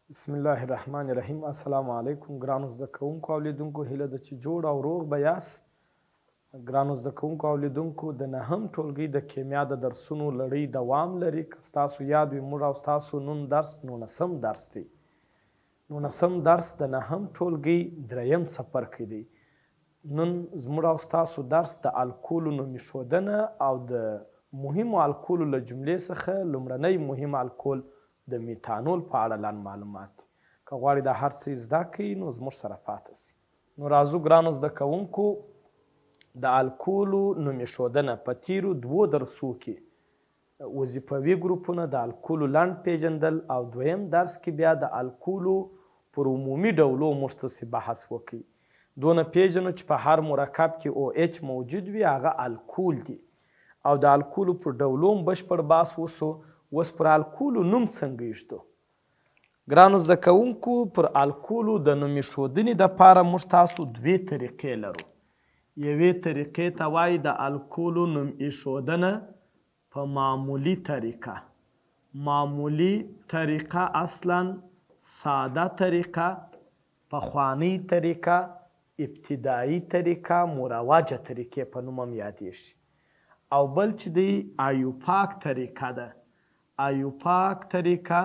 بسم الله الرحمن الرحیم. السلام علیکم ګرانو زده کوونکو او لیدونکو. هیله ده چې جوړ او روغ به یاست. ګرانو زده کوونکو او لیدونکو، د نهم ټولګي د کیمیا د درسونو لړۍ دوام لري. که ستاسو یاد وي، موږ او ستاسو نن درس 19 درس دی. 19 درس د نهم ټولګي دریم څپرکی دی. نن زموږ او ستاسو درس د الکولو نوم ایښودنه او د مهمو الکولو له جملې څخه لومړنی مهم الکول د میتانول په اړه لنډ معلومات دي. که غواړئ دا هر څه زده کړئ نو زموږ سره پاتې شئ. نو راځو ګرانو زده کوونکو، د الکولو نوم ایښودنه په تیرو 2 درسو کې وظیفوي ګروپونه د الکولو لنډ پیژندل او دویم درس کې بیا د الکولو پر عمومي ډولو موږ تاسې بحث وکړئ. دونه پیژنو چې په هر مرکب کې OH موجود وي، هغه الکول دی او د الکولو پر ډولو هم بشپړ بحث وسو. اوس پر الکولو نوم څنګه ایږدو؟ ګرانو زده کوونکو، پر الکولو د نوم ایښودنې دپاره موږ تاسو 2 طریقې لرو. یوې طریقې ته وایي د الکولو نوم ایښودنه په معمولي طریقه. معمولي طریقه اصلا ساده طریقه، پخوانۍ طریقه، ابتدایي طریقه، مروجه طریقې په نوم هم یادیږي. او بل چې دی ایوپاک طریقه ده. ایوپاک طریقه،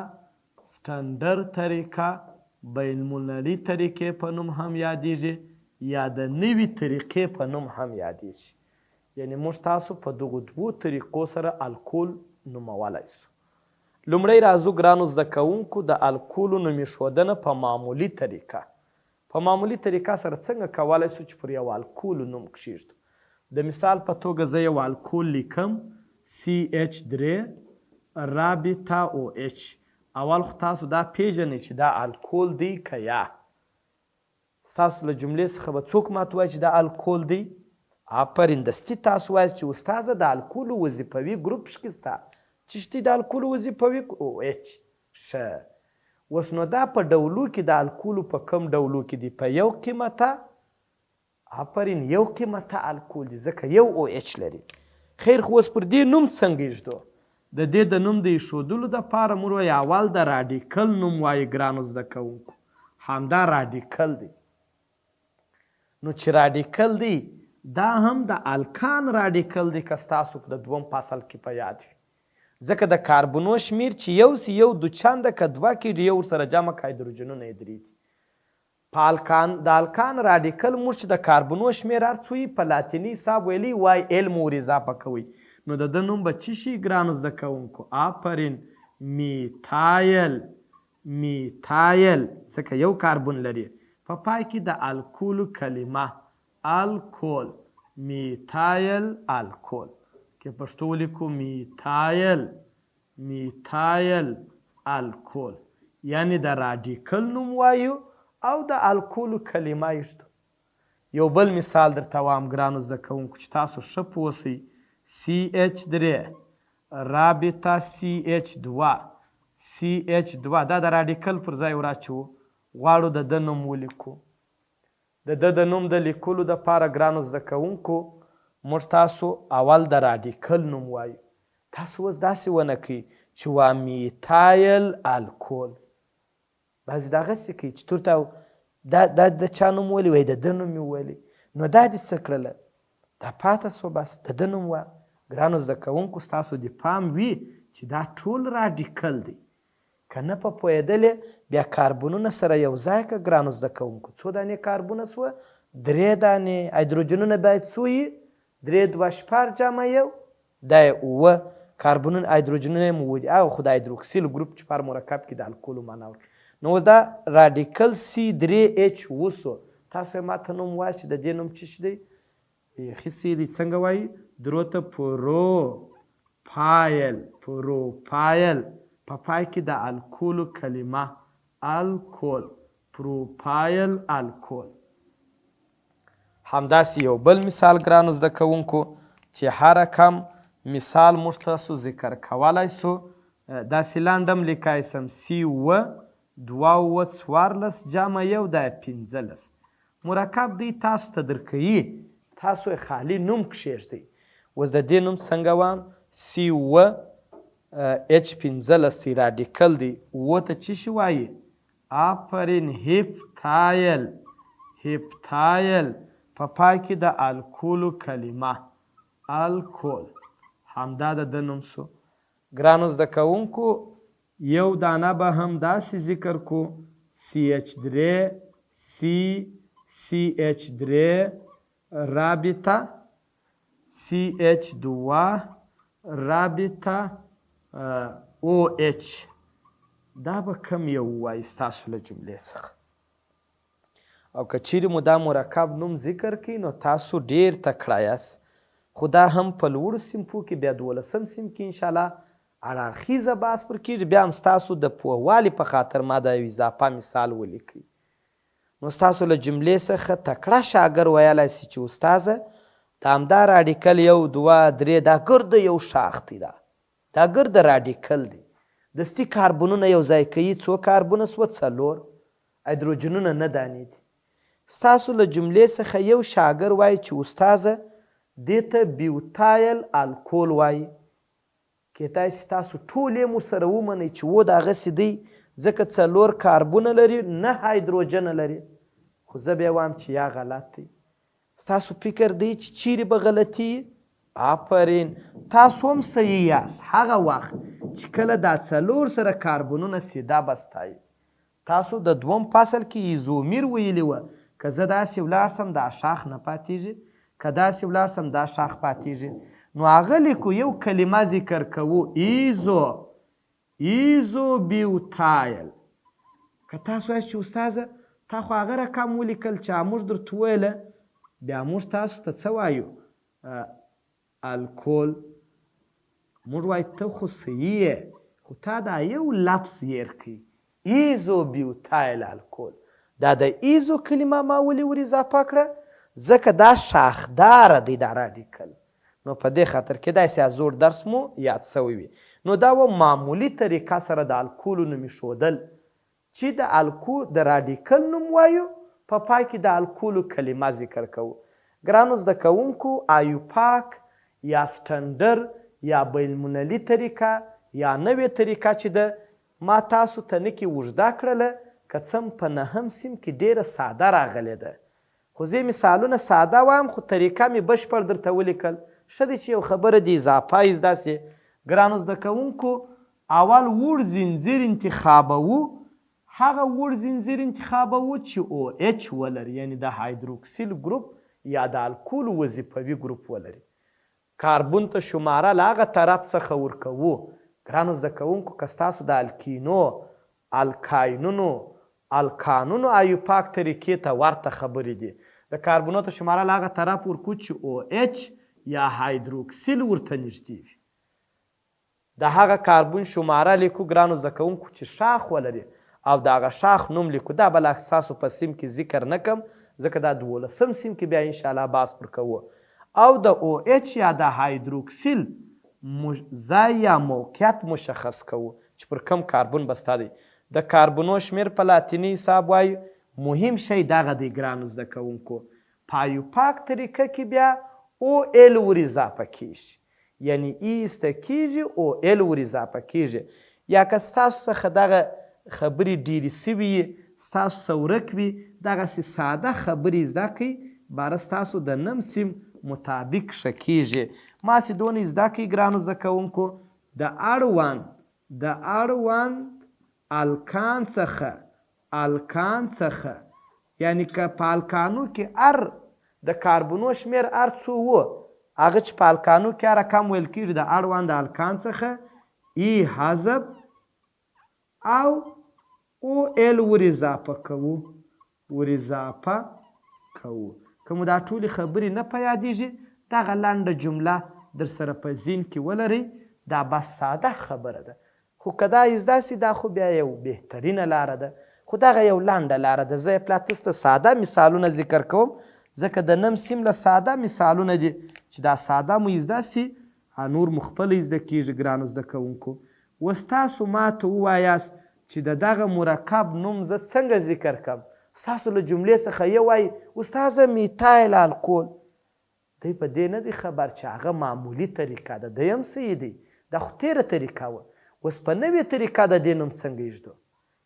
سټنډرډ طریقه، بین المللي طریقې په نوم هم یادیږي یا د نوي طریقې په نوم هم یادیږي. یعنی موږ تاسو په دغو 2 طریقو سره الکول نومولی سو. لومړی راځو ګرانو زده کوونکو، د الکولو نوم ایښودنه په معمولي طریقه. په معمولي طریقه سره څنګه کولی سو چې پر یو الکولو نوم کښیږدو؟ د مثال په توګه زه یو الکول لیکم CH3 رابطه OH. اول خو تاسو دا پیژنئ چې دا الکول دی که یا. ستاسو له جملې څخه به څوک ماته وایي چې دا الکول دی؟ آفرین، دستي تاسو وایئ چې استاذه د الکولو وظیفوي ګروپ شته چې شته د الکولو وظیفوي OH. ښه، اوس نو دا په ډولو کې د الکولو په کم ډولو کې دی؟ په یو قیمته. آفرین، یو قیمته الکول دی ځکه یو OH لري. خیر، خو اوس پر دې نوم څنګه ایږدو؟ د دې د نوم د ایښودلو دپاره موږ وایي اول د راډیکل نوم وایي. ګرانو زده کوونکو، همدا راډیکل دی. نو چې راډیکل دی دا هم د الکان راډیکل دی، که ستاسو د 2 فصل کې په یاد وي. ځکه د کاربونو شمیر چې یو سي یو 2 چنده که 2 کېږي، یو ورسره جمع که هایدروجنونه یې 3 دي. په د الکان راډیکل موږ چې د کاربونو شمیر هر څو په لاتیني حساب ویلي وای ال مو ور اضافه کوئ، نو د ده نوم به څه شي ګرانو زده کوونکو؟ آفرین، میتایل. میتایل ځکه یو کاربون لري. په پای کې د الکولو کلمه الکول، میتایل الکول. که پښتو ولیکو میتایل، میتایل الکول، یعنی د راډیکل نوم وایو او د الکولو کلمه ایږدو. یو بل مثال درته وایم ګرانو زده کوونکو چې تاسو ښه پوه شئ. CH3 رابطه CH2. CH2 دا د راډیکل پر ځای وراچوو، غواړو د ده نوم ولیکو. د ده د نوم د لیکلو دپاره ګرانو زده کوونکو موږ تاسو اول د راډیکل نوم وایو. تاسو اوس داسې ونه کوئ چې وا میتایل الکول. بعضې دغسې کوي چې تورته دا د چا نوم ولي وایي؟ د ده نوم یې وویلی. نو دا دې څه کړله؟ دا پاته سوه، بس د ده نوم وایه. ګرانو زده کوونکو، ستاسو د پام وي چې دا ټول راډیکل دی. که نه په پوهېدلې، بیا کاربونونه سره یو ځای که ګرانو زده کوونکو. څو دانې کاربونه سوه؟ 3 دانې. هایدروجنونه باید څو یي؟ 3 2 شپږ جمع یو، دا یې 9 کاربونونه. هایدروجنونه یې مو ولي، هغه خو د هایدروکسیل ګروپ چې په هر مرکب کې د الکولو معنا ورکوي. نو اوس دا راډیکل C3H وسو. تاسو یې ماته نوم وایه چې د دې نوم څه شي دی؟ بیخي سی دی. څنګه وایي؟ درو ته پروپایل. پروپایل. په پای کې د الکولو کلمه الکول، پروپایل الکول. همداسې یو بل مثال ګرانو زده کوونکو چې هر رقم مثال موږ تاسو ذکر کولی سو. داسې لنډ هم لیکای سم C2 14 جمع یو دا 15. مرکب دی تاسو ته درکوي، تاسو یې خالي نوم کښېږدئ. اوس د دې نوم څنګه وایم؟ C15 راډیکل دی. 9 ته څه شي وایي؟ آفرین هیپتایل په پای کې د الکولو کلمه الکول همدا د ده نوم سو. ګرانو زده کوونکو یو دانه به هم داسې ذکر کو CH3 CH3 رابطه CH2 رابطه OH. دا به کم یو ووایي ستاسو له جملې څخه. او که چیرې مو دا مرکب نوم ذکر کړي نو تاسو ډیر تکړه یاست. خو دا هم په لوړو صنفو کې بیا 12م صنف کې انشاءالله اړخیزه بحث پر کېږي. بیا هم ستاسو د پوهوالي په خاطر ما دا یو اضافه مثال ولیکئ. نو ستاسو له جملې څخه تکړه شاګرد ویلی سي چې استاذه د همدا راډیکل 1 2 3 دا ګرده یو شاخ دی. دا ګرده راډیکل دی. دستي کاربونونه یو ځای کوي. څو کاربونه سوه؟ 4. هایدروجنونه نه دانې دي. ستاسو له جملې څخه یو شاګرد وایي چې استاذه دې ته بیوتایل الکول وایي. کیدای سي تاسو ټول یې ورسره ومنئ چې و دغسې دی ځکه 4 کاربونه لري 9 هایدروجنه لري. خو زه بیا وایم چې یا غلط دی. ستاسو فکر دی چې چیرې به غلطي؟ آفرین تاسو هم صحیح یاست. هغه وخت چې کله دا 4 سره کاربونونه سیده بستایي. تاسو د 2م فصل کې ایزومیر ویلي وه. که زه داسې ولاړ سم دا شاخ نه پاتېږي، که داسې ولاړ سم دا شاخ پاتېږي. نو هغه لیکو یو کلمه ذکر کوو ایزو بیوتایل. که تاسو وایئ چې استاذه تا خو هغه رقم ولیکل چې موږ درته وویله، بیا موږ تاسو ته څه وایو؟ الکول. موږ وایو ته خو صحیح یې، خو تا دا یو لفظ هیر کړي ایزو بیوتایل الکول. دا د ایزو کلمه ما ولې ور اضافه کړه؟ ځکه دا شاخداره دی دا راډیکل. نو په دې خاطر کیدای سي زوړ درس مو یاد سوی وي. نو دا و معمولي طریقه سره د الکولو نوم ایښودل چې د الکول د راډیکل نوم وایو، په پای کې د الکولو کلمه ذکر کوو. ګرانو زده کوونکو آیوپاک یا سټنډر یا بینالمللي طریقه یا نوې طریقه چې ده ما تاسو ته نکې اوږده کړله، که څه هم په 9م صنف کې ډېره ساده راغلې ده. خو زه مثالونه ساده وایم خو طریقه مې بشپړ درته ولیکل. ښه دی چې یو خبره د اضافه یې زده سي. ګرانو زده کوونکو اول وړ زنځیر انتخابوو. هغه وړ زنځیر انتخابوو چې OH ولري، یعنی د هایدروکسیل ګروپ یا د الکول وظیفوي ګروپ ولري. کاربون ته شماره له هغه طرف څخه ورکوو. ګرانو زده کوونکو که ستاسو د الکینو، الکاینونو، الکانونو ایوپاک طریقې ته ورته خبرې دي. د کاربوناتو شماره له هغه طرف ورکو چې OH یا هایدروکسیل ورته نږدې وي. د هغه کاربون شماره لیکو ګرانو زده کوونکو چې شاخ ولري او د هغه شاخ نوم لیکو. دا به لا ستاسو په صنف کې ذکر نه کم ځکه دا 12م صنف کې بیا انشاءالله بحث پر کوو. او د OH یا د هایدروکسیل ځای یا موقعیت مشخص کوو چې پر کم کاربون بسته دی. د کاربونو شمیر په لاتیني حساب وایو. مهم شی دغه دی ګرانو زده کوونکو. په ایوپاک طریقه کې بیا OL ور اضافه کیږي، یعنی ایسته کیږي OL ور اضافه کیږي. یا که ستاسو څخه دغه خبرې ډیرې سوي وي، ستاسو څه ورک وي، دغسې ساده خبرې زده کړئ، باره ستاسو د 9م صنف مطابق ښه کیږي. ماسې دونه زده کړئ ګرانو زده کوونکو. د اړوند الکان څخه یعنی که په الکانو کې د کاربونو شمیر څو و، هغه چې په الکانو کې رقم ویل کېږي د اړوند الکان څخه ای حذف او OL ور اضافه کوو. که مو دا ټولې خبرې نه په یادېږي دغه لنډه جمله در سره په ذهن کې ولرئ. دا بس ساده خبره ده، خو که دا زده سي دا خو بیا یو بهترینه لاره ده. خو دغه یو لنډه لاره ده. زه یې پلاتس ته ساده مثالونه ذکر کوم ځکه د 9م صنف له ساده مثالونه دي چې دا ساده مو زده سي، نور مو خپله زده کېږي ګرانو زده کوونکو. اوس تاسو ماته ووایاست چې د دغه مرکب نوم زه څنګه ذکر کړم. ستاسو له جملې څخه یو وایي استاذه میتایل الکول. دی په دې نه دی خبر چې هغه معمولي طریقه ده. دی هم صحیح دی، دا خو تیره طریقه وه. اوس په نوې طریقه د دې نوم څنګه ایږدو؟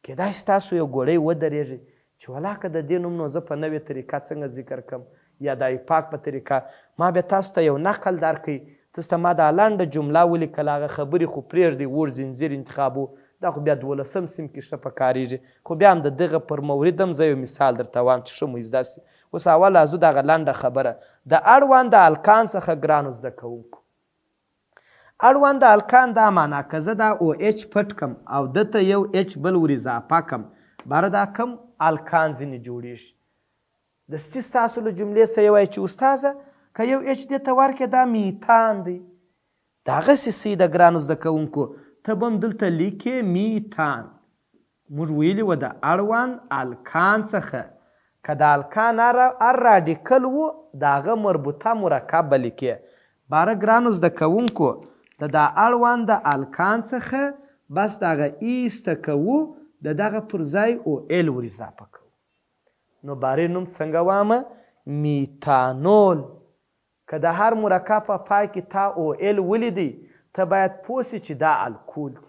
کیدای شي تاسو یو ګوړی ودرېږئ چې ولاکه د دې نوم نو زه په نوې طریقه څنګه ذکر کړم یا د ایوب پاک په طریقه. ما بیا تاسو ته یو نقل درکوي، تاسو ته ما دا لنډه جمله ولیکل، هغه خبرې خو پرېږدئ، ور زنځیر انتخابو دا خو بیا 12 سیم کې ښه پکارېږي، خو بیا هم د دغه پر مورد هم زه یو مثال درته وایم چې ښه مو زده سي. اوس اول ازو دغه لنډه خبره د اړوند الکان څخه ګرانو زده کوونکو. اړوند الکان دا معنا که زه دا او اچ پټ کم او دته یو اچ بل ور اضافه کم، باره دا کم الکان ځینې جوړېږي. دستي ستاسو له جملې څه یې وایي چې استاذه که یو اچ دې ته ورکړې دا میتان دی. دغسې څه د ګرانو زده کوونکو ته به هم دلته لیکې میتان. موږ ویلي وه د اړوند الکان څخه که د الکان هر راډیکل و د هغه مربوطه مرکب به لیکې. باره ګرانو زده کوونکو د دا اړوند د الکان څخه بس د هغه ایسته کوو، د دغه پر ځای او ال ور اضافه کوو. نو بارې نوم څنګه وامه؟ میتانول. که د هر مرکب په پای کې تا او ال ولیدی ته باید پوه سې چې دا الکول دی.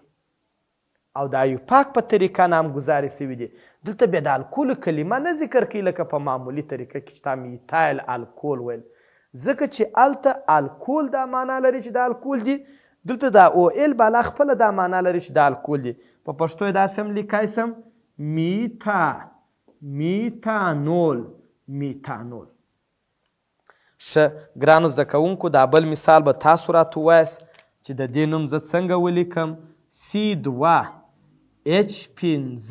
او د ایوب پاک په طریقه نامګذارې سوي دي. دلته بیا د الکولو کلمه نه ذکر کوي لکه په معمولي طریقه کې چې تا میتایل الکول ویل، ځکه چې هلته الکول دا معنا لري چې دا الکول دی، دلته دا او ال بالا خپله دا معنا لري چې دا الکول دی. په پښتو یې داسې هم لیکای سم میتانول. ښه ګرانو زده کوونکو دا بل مثال به تاسو راته ووایاست چې د دې نوم زه څنګه ولیکم؟ C2H5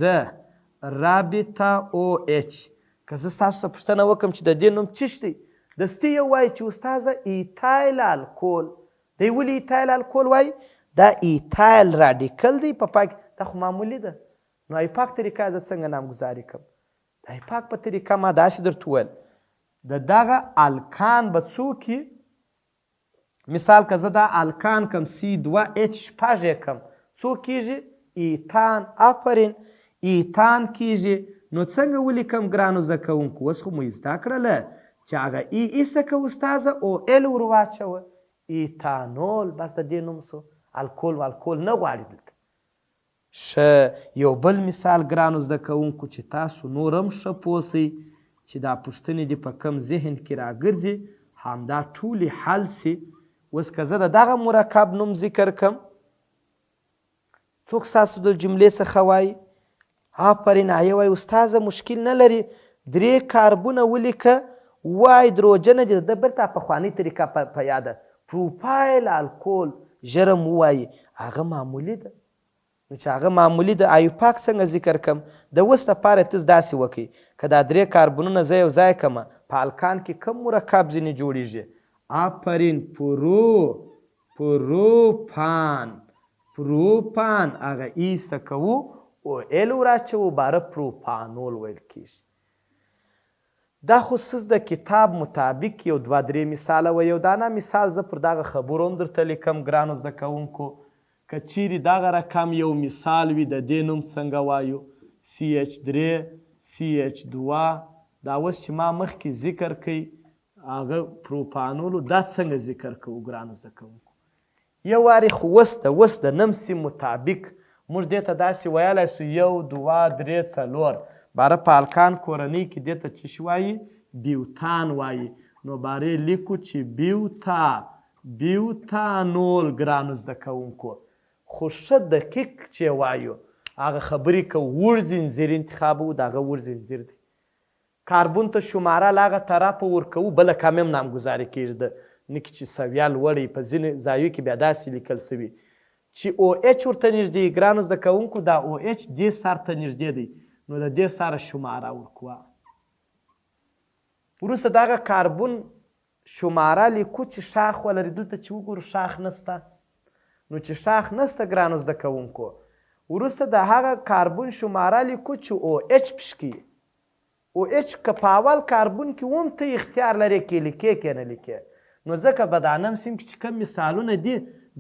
رابطه OH. که زه ستاسو څخه پوښتنه وکړم چې د دې نوم څه دی، دستي یو وایي چې استاذه ایتایل الکول دی. ولې ایتایل الکول وایي؟ دا ایتایل راډیکل دی په پای کې، دا خو معمولي ده. نو ایوب پاک طریقه زه څنګه نامګذاري کړم؟ د ایوب پاک په طریقه ما داسې درته وویل د دغه الکان به څوک وي؟ مثال که زه دا الکان کم C2H5 یې کم څوک کېږي؟ ایتان. آفرین ایتان کېږي. نو څنګه ولیکم ګرانو زده کوونکو؟ اوس خو مو زده کړله چې هغه ای ایسته که استاذه او ال ور واچوه، ایتانول. بس د دې نوم سو الکول والکول نه غواړي دلته. ښه یو بل مثال ګرانو زده کوونکو چې تاسو نور هم ښه پوه سئ چې دا پوښتنې دې په کم ذهن کې راګرځي همدا ټولې حل سي. اوس که زه د دغه مرکب نوم ذکر کړم، څوک ستاسو د جملې څخه وایي؟ آفرین هغې وایي استاذه مشکل نه لري 3 کاربونه ولیکه، هایدروجن دې د بیرته پخوانۍ طریقه په یاده پروپایل الکول ژر م ووایي، هغه معمولي ده. نو چې هغه معمولي د ایوب پاک څنګه ذکر کم؟ د اوس دپاره تاسو داسې وکړئ که دا 3 کاربونونه زه یو ځای کړمه په الکان کې کوم مرکب ځینې جوړیږي؟ آفرین پروپان هغه ایسته کوو او ال ور اچوو، باره پروپانول ویل کېږي. دا خو د کتاب مطابق یو 2-3 مثاله و. یو دانه مثال زه پر دغه خبرو هم درته لیکم ګرانو زده کوونکو. که چیرې دغه رقم یو مثال وي د دې نوم څنګه وایو؟ CH3 CH2. دا اوس چې ما مخکې ذکر کوي هغه پروپانولو دا څنګه ذکر کوو ګرانو زده کوونکو؟ یو وارې خو اوس د نمسي مطابق موږ دې ته داسې ویلی سو 1 2 3 4 باره په الکان کورنۍ کې دې ته څه شي وایي؟ بیوتان وایي. نو بارې لیکو چې بیوتانول ګرانو زده کوونکو. خو ښه دقیق چې وایو هغه خبرې که ور زنځیر انتخابو د هغه ور زنځیر دی. کاربون ته شماره له هغه طرفه ورکوو بله کم هم نامګذارې کېږي نه کې چې سویه لوړی په ځینې ځایو کې بیا داسې لیکل سوي چې او اچ ورته نږدې ګرانو زده کوونکو دا او اچ دې سر ته نږدې دی نو د دې سره شماره ورکوه. وروسته دغه کاربون شماره لیکو چې شاخ ولري. دلته چې وګورو شاخ نسته. نو چې شاخ نسته ګرانو زده کوونکو وروسته د هغه کاربون شماره لیکو چې او اچ پشکي. او اچ که په اول کاربون کې هم ته اختیار لرې کې لیکې که نه لیکې. نو ځکه به دا نم سیم کې چې کوم مثالونه دي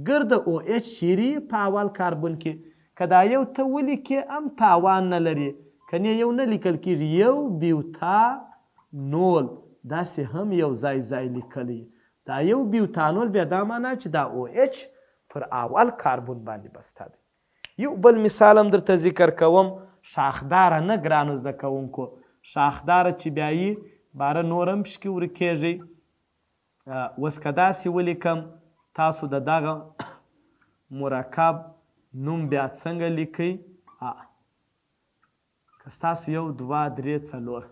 ګرده او اچ شیري په اول کاربون کې که دا یو ته ولیکې هم تاوان نه لري، کنې یو نه لیکل کېږي. یو بیوتانول داسې هم یو ځای لیکلی. دا یو بیوتانول بیا دا معنا چې دا او اچ پر اول کاربون باندې بسته دی. یو بل مثال هم درته ذکر کوم شاخداره نه ګرانو زده کوونکو، شاخداره چې بیا یې باره نور هم پشکې ورکېږي. اوس که داسې ولیکم تاسو د دغه مرکب نوم بیا څنګه لیکئ؟ که ستاسو 1 2 3 4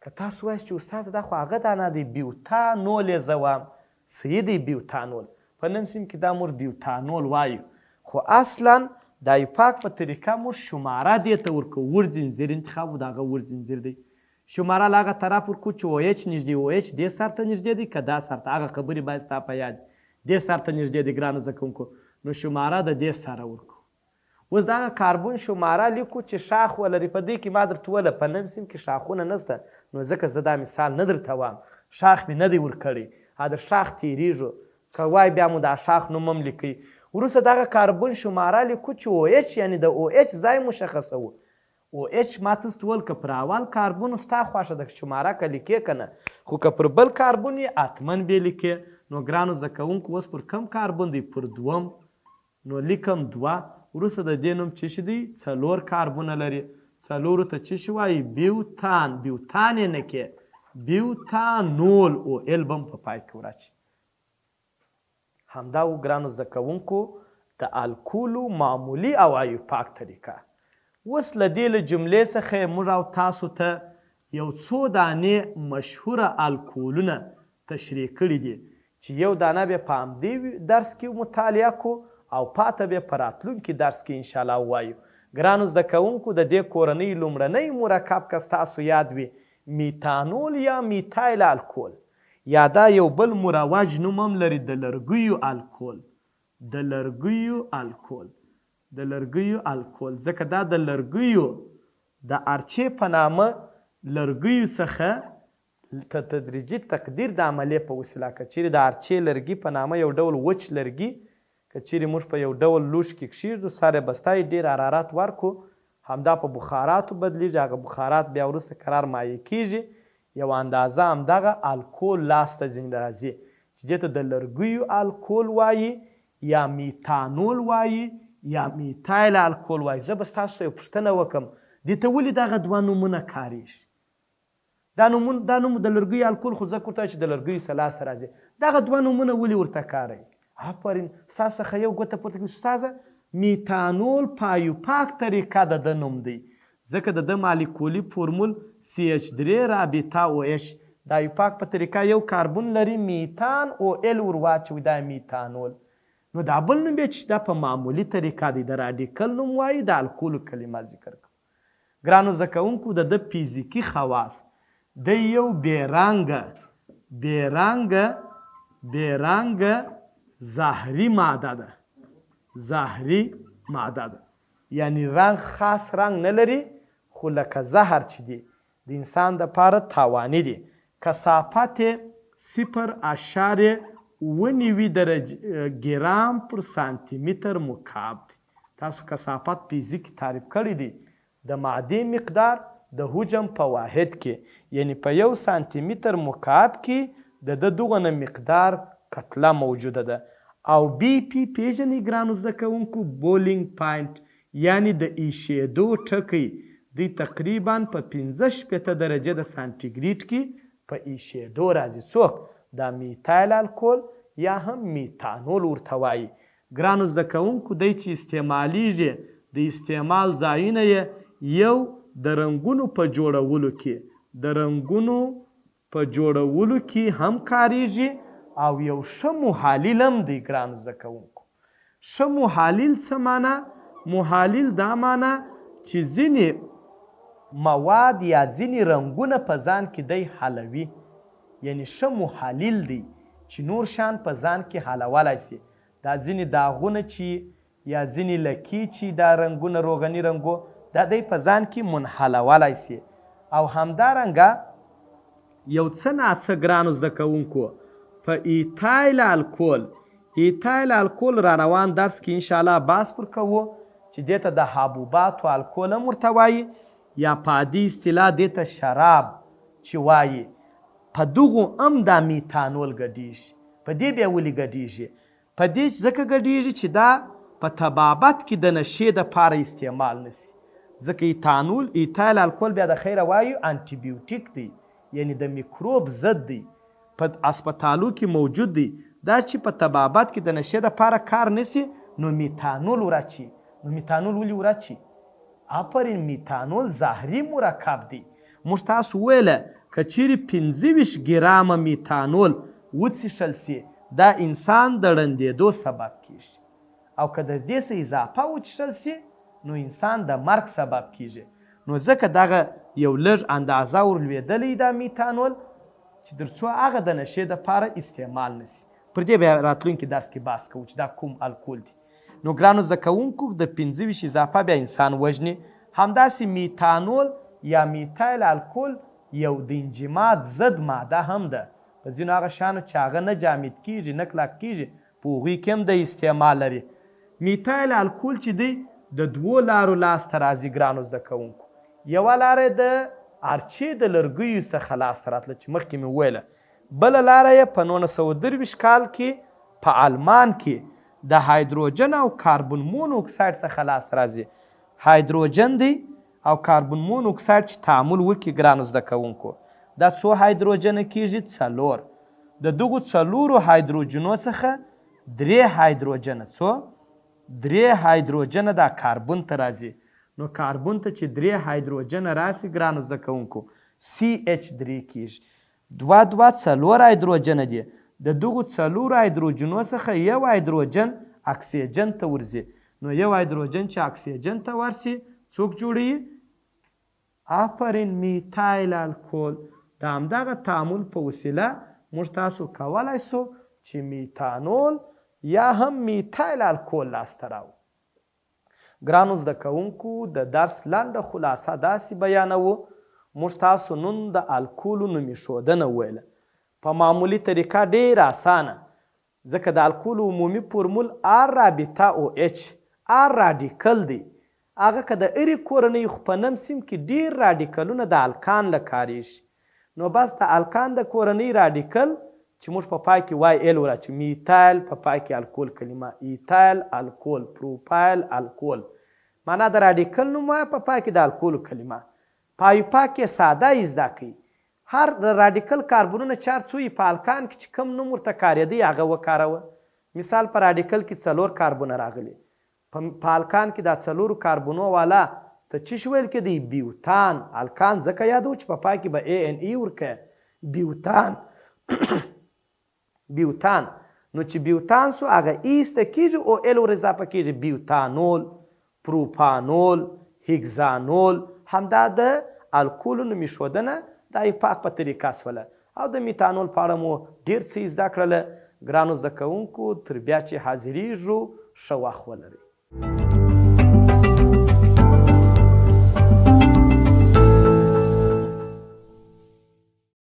که تاسو وایئ چې استاده دا خو هغه دانه دی بیوتانول یې زه وایم، صحیح دی بیوتانول، په نیم سیم کې دا موږ بیوتانول وایو، خو اصلا د ایپاک په طریقه موږ شماره دې ته ورکوو، ور زنځیر انتخاب و د هغه ور زنځیر دی، شماره له هغه طرف ورکوو چې او ایچ نږدې، او ایچ دې سر ته نږدې دی که دا سر ته، هغه خبرې باید ستا په یاد دې سر ته نږدې دی ګرانو زده کوونکو، نو شماره د دې سره ورکوو. اوس د هغه کاربن شماره لیکو چې شاخ ولري، په دې کې ما درته وویله په نیم سیم کې شاخونه نشته، نو ځکه زه دا مثال نه درته وایم، شاخ مې نه دی ورکړی، د شاخ تیریږو، که وای بیا مو دا شاخ نوم هم لیکئ. وروسته دغه کاربن شماره لیکو چې او ایچ یعنې د او ایچ ځای مشخصوو. او ایچ ما تاسو ول که پر اول کاربن ستا خوښه ده شماره که لیکې که نه، خو که پر بل کاربن یې حتما بې لیکې. نو ګرانو زده کوونکو اوس پر کم کاربن دی؟ پر دوم، نو لیکم 2. وروسته د دې نوم څه شي دی؟ 4 کاربونه لري، 4 ته څه شي وایي؟ بیوتان. بیوتان یې نه کې، بیوتانول، او ایل به هم په پای کې وراچي. همدا و ګرانو زده کوونکو د الکولو معمولي او ایوپاک طریقه. اوس له دې له جملې څخه موږ او تاسو ته یو څو دانې مشهوره الکولونه تشریح کړي دي چې یو دانه بیا په همدې درس کې مطالعه کو او پاته بیا په راتلونکي درس کې انشاءالله ووایو. ګرانو زده کوونکو د دې کورنۍ لومړنی مرکب که ستاسو یاد وي میتانول یا میتایل الکول، یا دا یو بل مروج نوم هم لري د لرګیو الکول، د لرګیو الکول، د لرګیو الکول، ځکه دا د لرګیو د ارچې په نامه لرګیو څخه تدریجي تقدیر د عملیې په وسیله که چیرې د ارچې لرګي په نامه یو ډول وچ لرګي که چیرې موږ په یو ډول لوښ کې کښېږدو، سر یې بسته یې ډېر حرارت ورکو، همدا په بخاراتو بدلیږي، هغه بخارات بیا وروسته قرار مایع کیږي، یو اندازه همدغه الکول لاسته ځینې راځي چې دې ته د لرګیو الکول وایي یا میتانول وایي یا میتایل الکول وایي. زه به ستاسو یو پوښتنه وکړم، دې ته ولې دغه 2 نومونه کاریږي؟ دا نوم د لرګیو الکول خو ځکه ورته چې د لرګیو څخه لاسته راځي، دغه 2 نومونه ولې ورته کاروي؟ آفرین، ستا څخه یو ګوته پورته کړي استاذه، میتانول په ایوپاک طریقه د ده نوم دی، ځکه د ده مالیکولي فورمول CH3 رابطه او ایچ، د ایوپاک په طریقه یو کاربن لري، میتان او ایل ور واچوي، دا میتانول. نو دا بل نوم بیا چې دا په معمولي طریقه دی د راډیکل نوم وایي، د الکولو کلمه ذکر کړو. ګرانو زده کوونکو د ده فیزیکي خواص، د یو بېرنګه زهري ماده ده، زهري ماده ده، یعنی رنګ خاص رنګ نه لري، خو لکه زهر چې دی د انسان دپاره تاواني دی. کثافت یې 0.9 ګرام پر سانتي متر مکعب دی. تاسو کثافت فیزیک تعریف کړی دی د مادې مقدار د حجم په واحد کې، یعنی په 1 سانتي متر مکعب کې د دغه مقدار کتله موجوده ده. او بی پی پیژنئ ګرانو زده کوونکو؟ بولینګ پاینټ، یعنی د ایشېدو ټکی، دوی تقریبا په 15 درجه د سانتیګریډ کې په ایشېدو راځي. څوک؟ دا میتایل الکول یا هم میتانول ورته وایي. ګرانو زده کوونکو دی چې استعمالیږي، د استعمال ځایونه یې یو د رنګونو په جوړولو کې، د رنګونو په جوړولو کې هم کاریږي، او یو ښه محالل هم دی. ګرانو زده کوونکو ښه محالل څه معنا؟ محالل دا معنا چې ځینې مواد یا ځینې رنګونه په ځان کې دی حلوي، یعنی ښه محالل دی چې نور شیان په ځان کې حلولی سي. دا ځینې داغونه چې یا ځینې لکې چې دا رنګونه روغني رنګو، دا دی په ځان کې منحلولی سي. او همدارنګه یو څه ناڅه ګرانو زده کوونکو په ایتایل الکول، ایتایل الکول را روان درس کې انشاءالله بحث پر کوو چې دې ته د حبوباتو الکول هم ورته وایي، یا په عادي اصطلاح دې ته شراب چې وایي. په دغو هم دا میتانول ګډېږي. په دې بیا ولې ګډېږي؟ په دې ځکه ګډېږي چې دا په طبابت کې د نشې دپاره استعمال نشي، ځکه ایتایل الکول بیا د خیره وایو انټیبیوټیک دی، یعنی د میکروب ضد دی، په اسپتالو کې موجود دی. دا چې په طبابت کې د نشې دپاره کار نسی نو میتانول ورچي. نو میتانول ولې ورچي؟ آفرین، میتانول زهري مرکب دی. موږ تاسو ویله که چیرې 25 ګرامه میتانول وڅښل سي دا انسان د ړندېدو سبب کیږي، او که د دې څه اضافه وڅښل سي نو انسان د مرګ سبب کیږي. نو ځکه دغه یو لږ اندازه ورلوېدلی دا میتانول چې تر څو هغه د نشې دپاره استعمال نسی. پر دې بیا راتلونکي درس کې بحث کوو چې دا کوم الکول دی. نو ګرانو زده کوونکو د 25 اضافه بیا انسان وژني. همداسې میتانول یا میتایل الکول یو د انجماد ضد ماده هم ده. په ځینو هغه شیانو چې هغه نه جامد کیږي نه کلک کیږي په هغوی کې هم د استعمال لري. میتایل الکول چې دی د 2 لارو لاسته راځي ګرانو زده کوونکو. یوه لاره د ارچې د لرګیو څخه لاسته راتله چې مخکې مې وویله. بله لاره یې په 1923 کال کې په آلمان کې د هایدروجن او کاربن مونوکساید څخه لاسته راځي. هایدروجن دی او کاربن مونوکساید چې تعامل وکړي ګرانو زده کوونکو دا څو هایدروجنه کیږي؟ 4. د دغو 4 هایدروجنو څخه 3 هایدروجنه څو؟ 3 هایدروجنه دا کاربن ته راځي. نو کاربن ته چې 3 هایدروجنه راسي ګرانو زده کوونکو CH3 کیږي. 2 4 هایدروجنه دي. د دغو 4 هایدروجنو څخه یو هایدروجن اکسیجن ته ورځي. نو یو هایدروجن چې اکسیجن ته ورسي څوک جوړوي؟ آفرین، میتایل الکول. د همدغه تعامل په وسیله موږ تاسو کولی سو چې میتانول یا هم میتایل الکول لاسته راوړو. ګرانو زده کوونکو د درس لنډه خلاصه داسې بیانوو. موږ تاسو نن د الکولو نومېښودنه وویله په معمولي طریقه ډېره اسانه، ځکه د الکولو عمومي فورمول R رابطه OH. R راډیکل دی. هغه که د هرې کورنۍ خو په نم سیم کې ډېر راډیکلونه د الکان له کارېږي. نو بس د الکان د کورنۍ راډیکل چې موږ په پای کې وای ایل وراچو، میتایل په پای کې الکول کلمه، ایتایل الکول، پروپایل الکول، معنا د راډیکل نوم وایه په پای کې د الکولو کلمه. پایپا کې ساده زده کوي. هر د راډیکل کاربونونه چارڅوي په الکان کې چې کوم نوم ورته کارېدی هغه وکاروه. مثال په راډیکل کې 4 کاربونه راغلي، په الکان کې دا 4 کاربونو والا ته څه شي ویل کېدی؟ بیوتان. الکان ځکه یادو چې په پای کې به ANE ورکه، بیوتان. بیوتان. نو چې بیوتان سو هغه ایسته کېږي او ال ور اضافه کېږي، بیوتانول، پروپانول، هیګزانول. همدا د الکولو نومېښودنه د افاق په طریقه سوله. او د میتانول په اړه مو ډېر څه زده کړله. ګرانو زده کوونکو تر بیا چې حاضرېږو ښه وخت ولرئ.